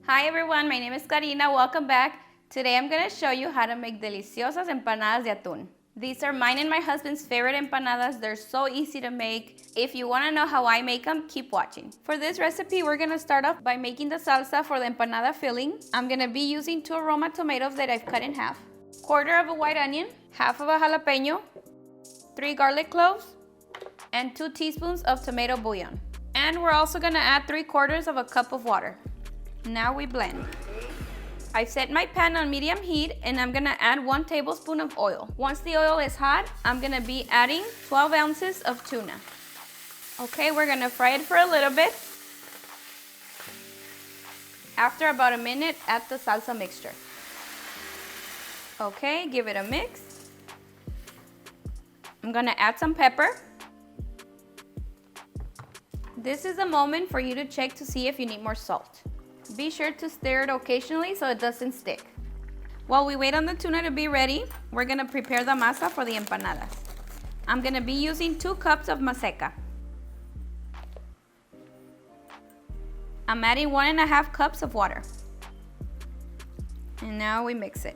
Hi everyone, my name is Karina. Welcome back. Today I'm going to show you how to make deliciosas empanadas de atún. These are mine and my husband's favorite empanadas. They're so easy to make. If you want to know how I make them, keep watching. For this recipe, we're going to start off by making the salsa for the empanada filling. I'm going to be using 2 Roma tomatoes that I've cut in half, 1/4 of a white onion, half of a jalapeño, 3 garlic cloves, and 2 teaspoons of tomato bouillon. And we're also going to add 3/4 of a cup of water. Now we blend. I set my pan on medium heat and I'm gonna add 1 tablespoon of oil. Once the oil is hot, I'm gonna be adding 12 ounces of tuna. Okay, we're gonna fry it for a little bit. After about a minute, add the salsa mixture. Okay, give it a mix. I'm gonna add some pepper. This is the moment for you to check to see if you need more salt. Be sure to stir it occasionally so it doesn't stick. While we wait on the tuna to be ready, we're gonna prepare the masa for the empanadas. I'm gonna be using 2 cups of maseca. I'm adding 1.5 cups of water. And now we mix it.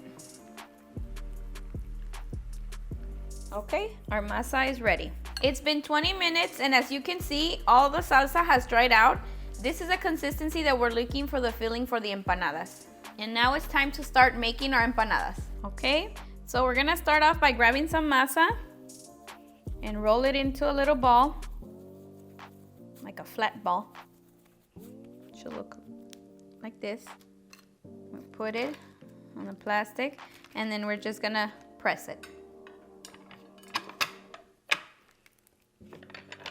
Okay, our masa is ready. It's been 20 minutes and as you can see, all the salsa has dried out. This is a consistency that we're looking for the filling for the empanadas. And now it's time to start making our empanadas, okay? So we're gonna start off by grabbing some masa and roll it into a little ball, like a flat ball. Should look like this. We'll put it on the plastic and then we're just gonna press it.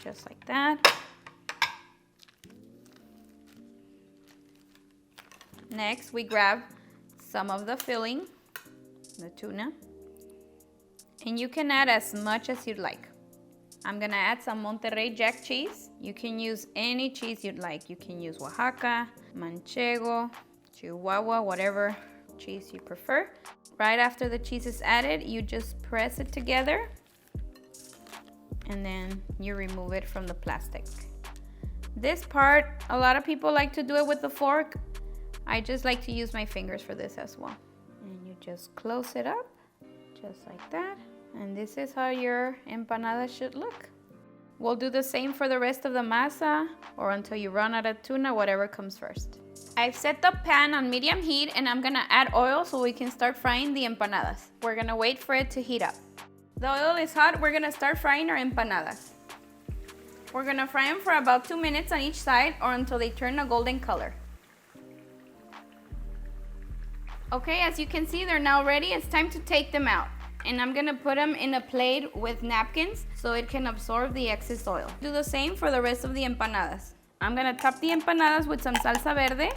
Just like that. Next, we grab some of the filling, the tuna, and you can add as much as you'd like. I'm gonna add some Monterrey Jack cheese. You can use any cheese you'd like. You can use Oaxaca, Manchego, Chihuahua, whatever cheese you prefer. Right after the cheese is added, you just press it together and then you remove it from the plastic. This part, a lot of people like to do it with a fork. I just like to use my fingers for this as well. And you just close it up, just like that. And this is how your empanada should look. We'll do the same for the rest of the masa or until you run out of tuna, whatever comes first. I've set the pan on medium heat and I'm gonna add oil so we can start frying the empanadas. We're gonna wait for it to heat up. The oil is hot, we're gonna start frying our empanadas. We're gonna fry them for about 2 minutes on each side or until they turn a golden color. Okay, as you can see, they're now ready. It's time to take them out. And I'm gonna put them in a plate with napkins so it can absorb the excess oil. Do the same for the rest of the empanadas. I'm gonna top the empanadas with some salsa verde.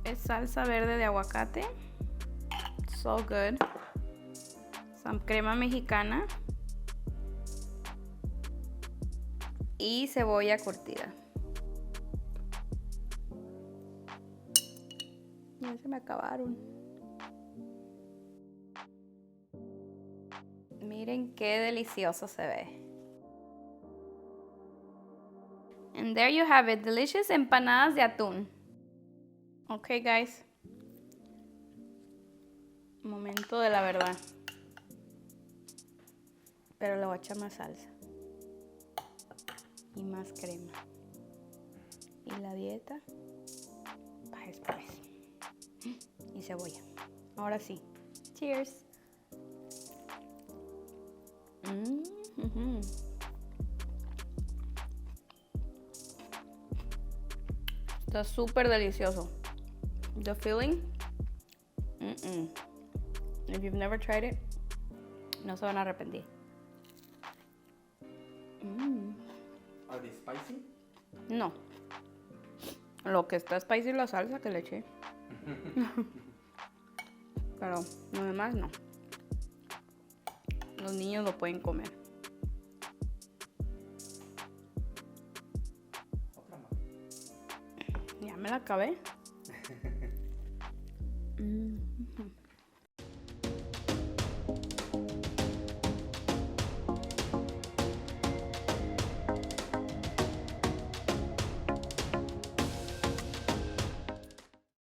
It's salsa verde de aguacate. So good. Some crema mexicana. Y cebolla curtida. Ya se me acabaron. Miren qué delicioso se ve. And there you have it, delicious empanadas de atún. Okay guys. Momento de la verdad. Pero le voy a echar más salsa. Y más crema. Y la dieta va después. Y cebolla. Ahora sí. Cheers. Está súper delicioso. The filling. If you've never tried it, no se van a arrepentir. Are they spicy? No. Lo que está spicy es la salsa que le eché. Pero lo demás no. Los niños lo pueden comer. Otra más. Ya me la acabé.